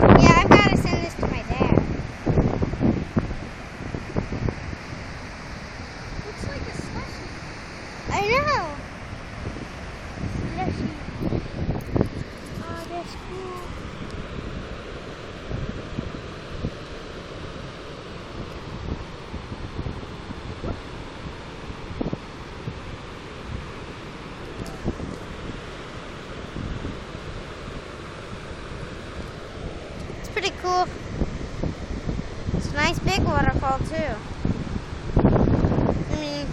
Yeah, I've got to send this to my dad. Looks like a slushie. I know. Slushy. Oh, that's cool. It's pretty cool. It's a nice big waterfall too. I mean,